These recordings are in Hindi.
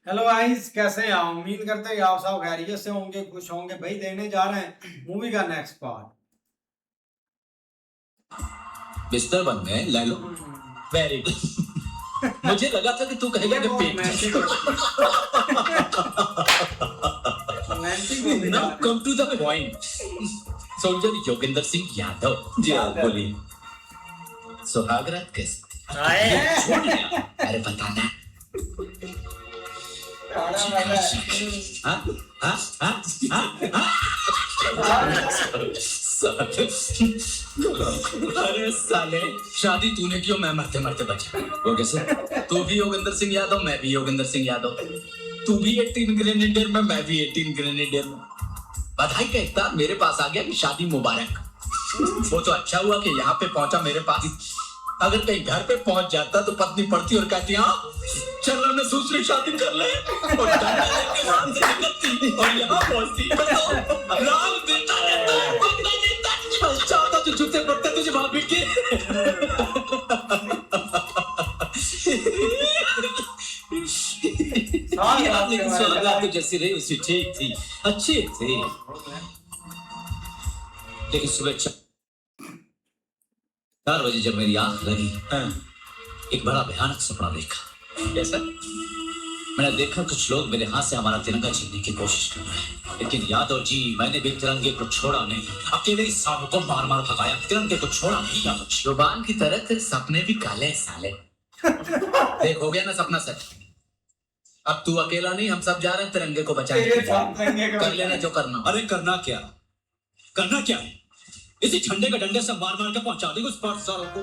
हेलो गाइस, कैसे हैं आप? उम्मीद करते हैं कि आप सब खैरियत से होंगे, खुश होंगे। भाई देखने जा रहे हैं मूवी का नेक्स्ट पार्ट। बिस्तर बन गए, ले लो। Very good. मुझे लगा था कि तू कहेगा कि पेट। Now come to the point. Soldier Yogendra Singh Yadav ji, आप बोलिए। सुहागरात कैसे थी? छोड़ दिया। अरे बताना। हाँ हाँ हाँ हाँ। अरे साले, शादी तूने क्यों, मैं मरते मरते बचा। वो कैसे? तू भी योगेंद्र सिंह यादव, मैं भी योगेंद्र सिंह यादव। तू भी 18 ग्रेनेडियर में, मैं भी 18 ग्रेनेडियर में। बधाई का इफ्तार मेरे पास आ गया कि शादी मुबारक। वो तो अच्छा हुआ कि यहाँ पे पहुंचा मेरे पास। अगर कहीं घर पे पहुंच जाता तो पत्नी पड़ती और कहती, हाँ चल मैं दूसरी शादी कर ले, और डंडा लेके वहां से निकलती और यहाँ पहुंचती तो राम देता रहता है, बंदा देता चाहता तो जूते पड़ते तुझे भाभी के। लेकिन सुहागरात तो जैसी रही उसी ठीक थी, अच्छी थी। लेकिन सुबह 4 बजे जब मेरी आंख लगी, एक बड़ा भयानक सपना देखा। कैसा? मैंने देखा कुछ लोग मेरे हाथ से हमारा तिरंगा छीनने की कोशिश कर रहे हैं, लेकिन यादव जी मैंने भी तिरंगे को छोड़ा नहीं। अकेले ही सांपों को मार मार भगाया, तिरंगे को छोड़ा नहीं। यादव जी जुबान की तरह तेरे सपने भी काले साले। देख हो गया ना सपना सच। अब तू अकेला नहीं, हम सब जा रहे हैं तिरंगे को बचाने के लिए। कर लेना जो करना। अरे करना क्या, करना क्या है? इसी झंडे का डंडे से मार मार के पहुंचा देंगे उस पार सालों को।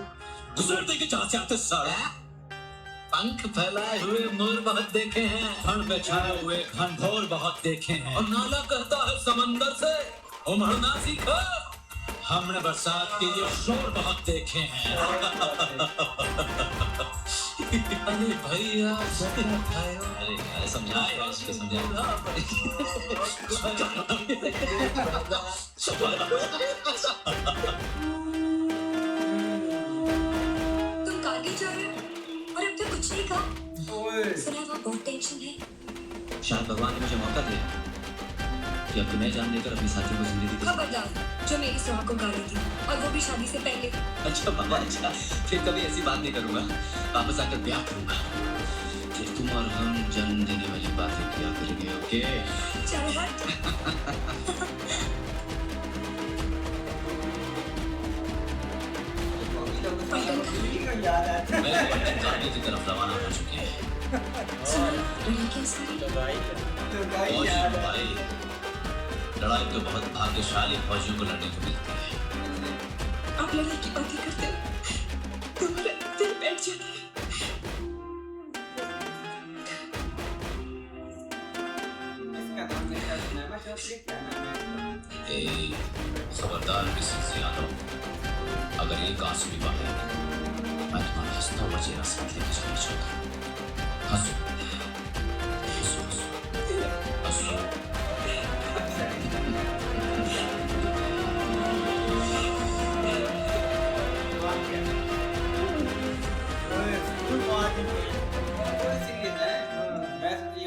गुजर देंगे जहां से आते सारे। पंख फैलाए हुए मोर बहुत देखे हैं, फन पे छाए हुए घनघोर बहुत देखे हैं, और नाला कहता है समंदर से उमड़ना सीखो। हमने बरसात के लिए शोर बहुत देखे हैं। अरे भैया अरे यार समझाया इसको, तुम कारगिल जा रहे हो और अब तक कुछ नहीं कहा। सुना वहाँ बहुत टेंशन है। शायद भगवान ने मुझे मौका दिया कि अब तुम्हें जान देकर अपनी साथी को जिंदगी दी। खबरदार, जो मेरी सुहाग को गाली दी, और वो भी शादी से पहले। अच्छा बाबा, अच्छा फिर कभी ऐसी बात नहीं करूंगा, वापस आकर ब्याह करूंगा। फिर तुम और हम जन्म देने वाली बातें किया करेंगे। ओके चल हट। कारगिल की तरफ रवाना हो चुके हैं। सुनो, दुनिया की सारी भाई, लड़ाई तो बहुत भाग्यशाली फौजियों को लड़ने को मिलती है। आप लड़ाई की बातें करते हो, तुम्हारा दिल बैठ जाता है। खबरदार किसी से यादव, अगर एक आंसू भी बहा मैं तुम्हारा हंसता हुआ चेहरा साथ लेके जाना चाहता हूँ। हंसो हंसो हंसो हंसो।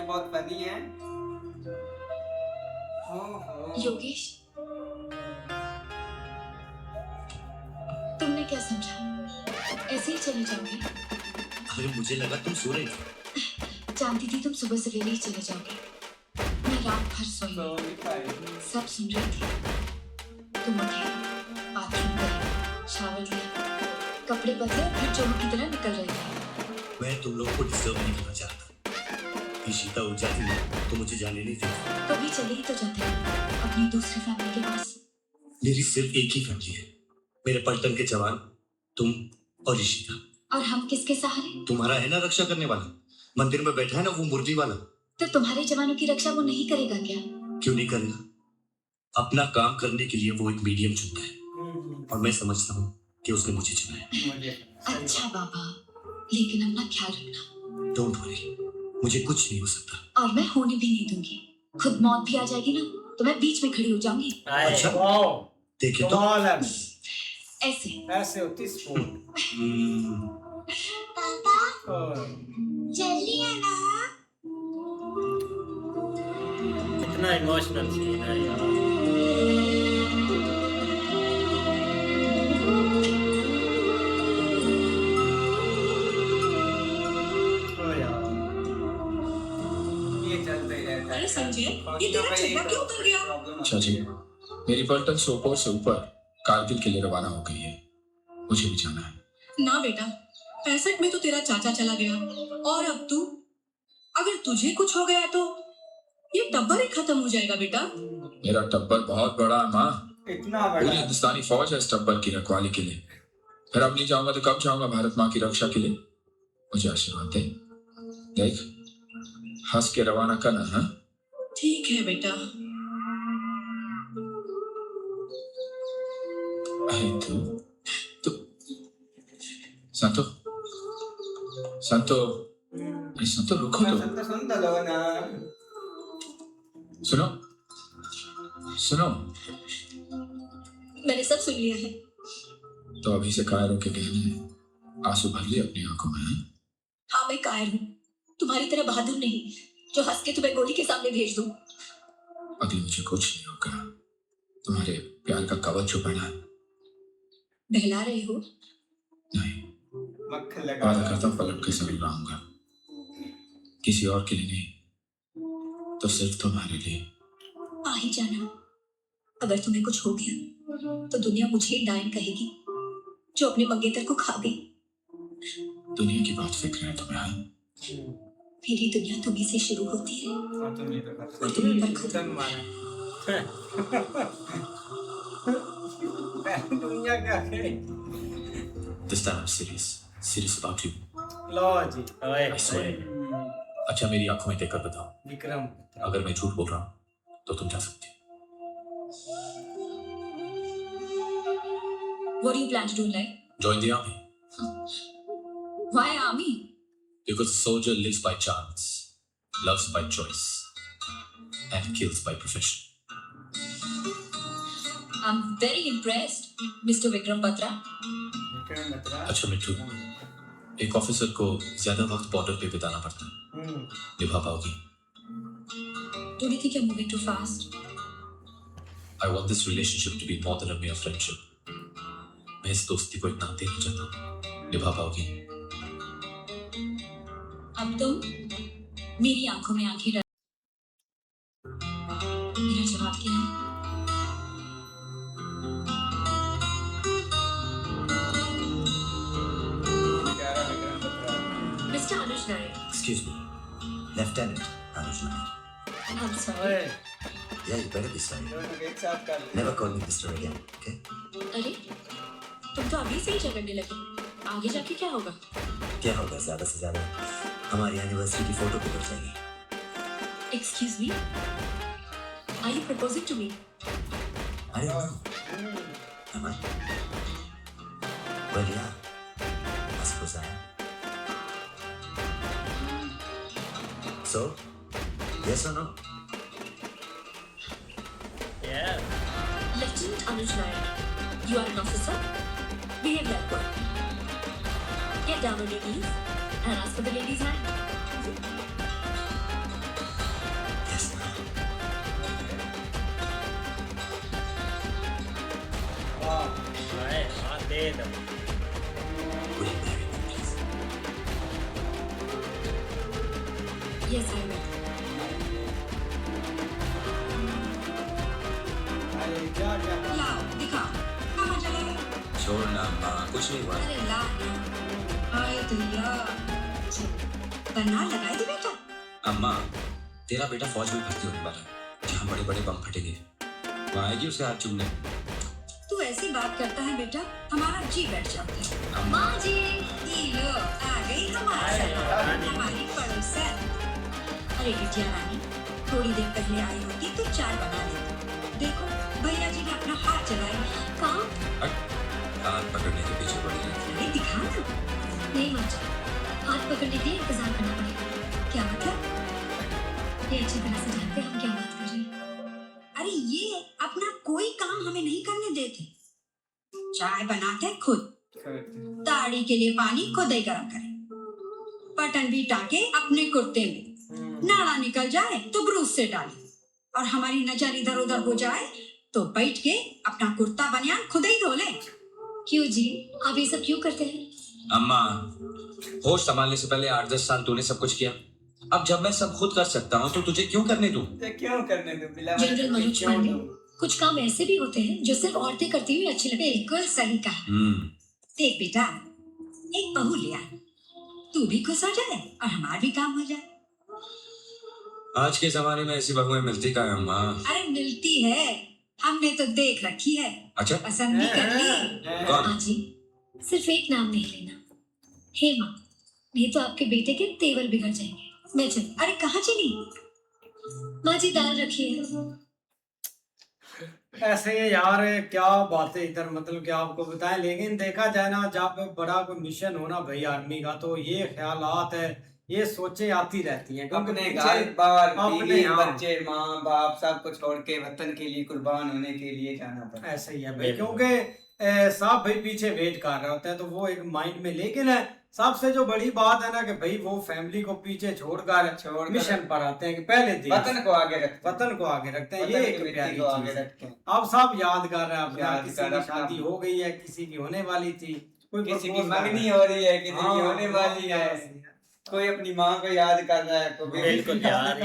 बहुत फनी है। योगेश, तुमने क्या समझा? ऐसे ही चले जाओगे? अरे मुझे लगा तुम सो रही थी। जानती थी तुम सुबह सवेरे ही चले जाओगे। मैं रात भर सोई नहीं, सब सुन रही थी। तुम उठे, बाथरूम गए, शावर लिया, कपड़े बदले, फिर चोरों की तरह निकल रहे थे। मैं तुम लोगों को डिस्टर्ब नहीं करना चाहता। ईशिता उठ जाती है तो मुझे जाने नहीं देती। कभी चले ही तो जाते हैं अपनी दूसरी फैमिली के पास। मेरी सिर्फ एक ही फैमिली है, मेरे पलटन के जवान, तुम और ईशिता। और हम किसके सहारे? तुम्हारा है ना रक्षा करने वाला, मंदिर में बैठा है ना वो मुरली वाला। तो तुम्हारे जवानों की रक्षा वो नहीं करेगा क्या? क्यों नहीं करेगा? अपना काम करने के लिए वो एक मीडियम चुनता है, और मैं समझता हूँ कि उसने मुझे चुना है। अच्छा बाबा, लेकिन अपना ख्याल रखना। डोंट वरी, मुझे कुछ नहीं हो सकता। और मैं होने भी नहीं दूंगी। खुद मौत भी आ जाएगी ना तो मैं बीच में खड़ी हो जाऊंगी। अच्छा देखे तो ऐसे ऐसे होती स्पोर्ट। पापा जल्दी आना। कितना इमोशनल सीन है यार। ओ यार ये चलता ही रहता है। अरे संजय, ये तेरा चड्डा क्यों उतर गया? अच्छा जी, मेरी पलटन सोपोर से ऊपर कारगिल के लिए रवाना हो गई है। मुझे भी जाना है। ना बेटा, 65 में तो तेरा चाचा चला गया और अब तू, अगर तुझे कुछ हो गया तो ये टब्बर ही खत्म हो जाएगा बेटा। मेरा टब्बर बहुत बड़ा है माँ। इतना पूरी बड़ा। हिंदुस्तानी फौज है इस टब्बर की रखवाली के लिए। फिर अब नहीं जाऊंगा तो कब जाऊंगा भारत माँ की रक्षा के लिए? मुझे आशीर्वाद दे। देख, हंस के रवाना करना है। ठीक है बेटा। अरे तू संतो संतो अरे संतो रुको तो। सुनता लो ना। सुनो सुनो। मैंने सब सुन लिया है। तो अभी से कायरों के गहने आंसू भर लिए अपनी आंखों में हैं? हाँ, मैं कायर हूँ, तुम्हारी तरह बहादुर नहीं जो हंस के तुम्हें गोली के सामने भेज दूं। अगले मुझे कुछ नहीं होगा। तुम्हारे प्यार का कवच जो बना है। बहला रहे हो? नहीं, मक्खन लगा। वादा करता हूँ पलट के जरूर आऊंगा। किसी और के लिए नहीं, तो सिर्फ तुम्हारे लिए। आ ही जाना। अगर तुम्हें कुछ हो गया तो दुनिया मुझे ही डायन कहेगी जो अपने मंगेतर को खा गई। दुनिया की बहुत फिक्र है तुम्हें, हाँ? मेरी दुनिया तुम्ही से शुरू होती है और तुम ये तो खत्म। और तुम्ही पर खत्म। खत्म मारा। दुनिया क्या है? This time I'm serious. Serious about you. लो जी ओए I swear. अच्छा मेरी आंखों में देखकर बताओ, विक्रम अगर मैं झूठ बोल रहा हूँ तो तुम जा सकती हो। What do you plan to do in life? Join the army. Why army? Because a soldier lives by chance, loves by choice, and kills by profession. I'm very impressed, Mr. Vikram Batra. Vikram Batra. अच्छा मिट्टू, एक ऑफिसर को ज्यादा वक्त बॉर्डर पे बिताना पड़ता है, निभा पाओगी? Don't you think you're moving too fast? I want this relationship to be more than a mere friendship. मैं इस दोस्ती को एक नाम देना चाहता हूँ, निभा पाओगी? अब तुम मेरी आंखों में आंखें रख। मेरा जवाब क्या है? प्यारा Vikram Batra. Mr. Anuj Nayak. Excuse me, Lieutenant Anuj Nair. I'm sorry. ओए Yeah, you better be sorry. दोनों को एक साथ कर ले। Never call me Mr. again, okay? अरे, तुम तो अभी से ही झगड़ने लगे। आगे जाके क्या होगा? क्या होगा ज्यादा से ज्यादा हमारी एनिवर्सरी की फोटो पिक हो जाएगी। Excuse me? Are you proposing to me? I don't know. Am I? Well, yeah. I suppose I am. So, yes or no? यार Lieutenant Anuj Nayak, you are an officer? Behave like one. Get down on your knees and ask for the lady's hand. Yes, ma'am. ओए हाथ दे दो। Will you marry me, please? Yes, I will. अरे जा जा। लाओ, दिखाओ। कहाँ चला गया? छोड़ना माँ, कुछ नहीं हुआ। अरे ला ना। आए तो ला। बना लगाई थी बेटा। अम्मा, तेरा बेटा फौज में भर्ती होने वाला है, जहाँ बड़े बड़े बम फटेंगे। वहाँ आएगी उसके हाथ चूमने। तू ऐसी बात करता है बेटा, हमारा जी बैठ जाता है। माँ जी, ये लो, आ गई हमारे साथ, हमारी पड़ोसन। अरे बिटिया रानी, थोड़ी देर पहले आई होती तो चाय बना लेती। देखो, भैया जी ने अपना हाथ चलाया। कहाँ? हाथ पकड़ने के पीछे पड़ी रहती अरे दिखा ना। नहीं माँ जी, हाथ पकड़ने के लिए इंतजार करना पड़ेगा। क्या मतलब? ये अच्छी तरह से जानते हैं हम क्या बात कर रहे हैं। अरे ये अपना कोई काम हमें नहीं करने देते। चाय बनाते खुद, दाढ़ी के लिए पानी खुद ही गर्म करें, बटन भी टाके अपने कुर्ते में, नाड़ा निकल जाए तो ब्रूस से डालें, और हमारी नजर इधर उधर हो जाए तो बैठ के अपना कुर्ता बनियान खुद ही धो ले। क्यों जी, आप ये सब क्यों करते हैं? अम्मा, होश संभालने से पहले 8-10 साल तूने सब कुछ किया। अब जब मैं सब खुद कर सकता हूँ तो तुझे क्यों करने दूं? ये क्यों करने दो बिला जनरल मनोज पांडे, कुछ काम ऐसे भी होते हैं जो सिर्फ औरतें करती हुई अच्छे लगते हैं। बिल्कुल सही कहा। हम्म, देख बेटा, एक बहू लिया, तू भी खुश हो जाए और हमारा भी काम हो जाए। आज के जमाने में ऐसी बहुएं मिलती कहाँ है अम्मा? अरे मिलती है, हमने तो देख रखी है, अच्छा, पसंद भी कर ली। कौन? हाँ जी, सिर्फ एक नाम नहीं लेना, हेमा, नहीं तो आपके बेटे के तेवर बिगड़ जाएंगे। मैं चल। अरे कहाँ चली? माँ जी दाल रखी है। ऐसे यार क्या बातें इधर, मतलब क्या आपको बताएं, लेकिन देखा जाए ना, जब बड़ा कोई मिशन हो ना भाई आर्मी का, तो ये ख्यालात है, ये सोचे आती रहती हैं, क्योंकि अपने पीछे घर बार अपने बीवी यहाँ बच्चे माँ बाप सबको छोड़ के वतन के लिए कुर्बान होने के लिए जाना पड़ता है। ऐसा ही है भाई, क्योंकि साहब भाई पीछे वेट कर रहे होते हैं, तो वो एक माइंड में, लेकिन सबसे जो बड़ी बात है ना कि भाई वो फैमिली को पीछे छोड़कर मिशन पर आते हैं कि पहले देश, वतन को आगे रखते हैं, वतन को आगे रखते हैं। वतन ये की एक मिट्टी प्यारी को आगे चीज है। रखते हैं। अब सब याद कर रहे हैं अपना, याद किसी कर की अपना- शादी हो गई है, किसी की होने वाली थी, कोई किसी की propose कर मंगनी रहा हो रही है, किसी हाँ, की होने वाली है, कोई अपनी माँ को याद कर रहा है, कोई बिल्कुल यार,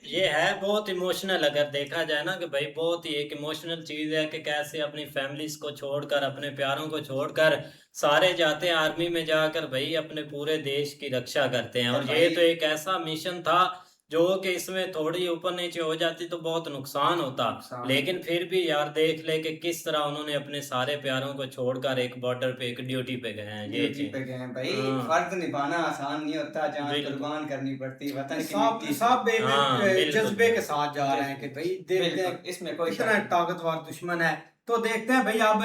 ये है बहुत इमोशनल। अगर देखा जाए ना कि भाई बहुत ही एक इमोशनल चीज है कि कैसे अपनी फैमिलीज को छोड़कर, अपने प्यारों को छोड़कर सारे जाते हैं आर्मी में जाकर भाई अपने पूरे देश की रक्षा करते हैं। और ये तो एक ऐसा मिशन था जो कि इसमें थोड़ी ऊपर नीचे हो जाती तो बहुत नुकसान होता, लेकिन फिर भी यार देख ले कि किस तरह उन्होंने अपने सारे प्यारों को छोड़कर एक बॉर्डर पे, एक ड्यूटी पे गए हैं। ये ड्यूटी चीज पे गए हैं भाई। हाँ। फर्ज निभाना आसान नहीं होता, जान बिल्कुल। कुर्बान करनी पड़ती है वतन की सब मिट्टी से। सब एक हाँ, बिल्कुल। जज्बे के साथ जा रहे हैं कि भाई देखते हैं बिल्कुल, इसमें कोई कितना शक नहीं। ताकतवर दुश्मन है। तो देखते हैं भाई, अब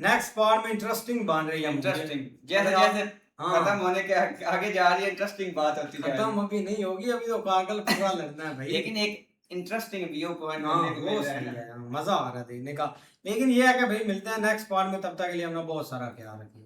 नेक्स्ट पार्ट में इंटरेस्टिंग बन रही है मुझे। इंटरेस्टिंग जैसे अरे जैसे हाँ। खत्म होने के आगे जा रही है, इंटरेस्टिंग बात होती जा रही खत्म है। अभी नहीं होगी, अभी तो कारगिल पूरा लड़ना है भाई। लेकिन एक इंटरेस्टिंग व्यू पॉइंट हाँ, मिलने को वो मिल रहा सही है ना। है, मजा आ रहा है देखने का। लेकिन ये है कि भाई मिलते हैं नेक्स्ट पार्ट में, तब तक के लिए अपना बहुत सारा ख्याल रखिए।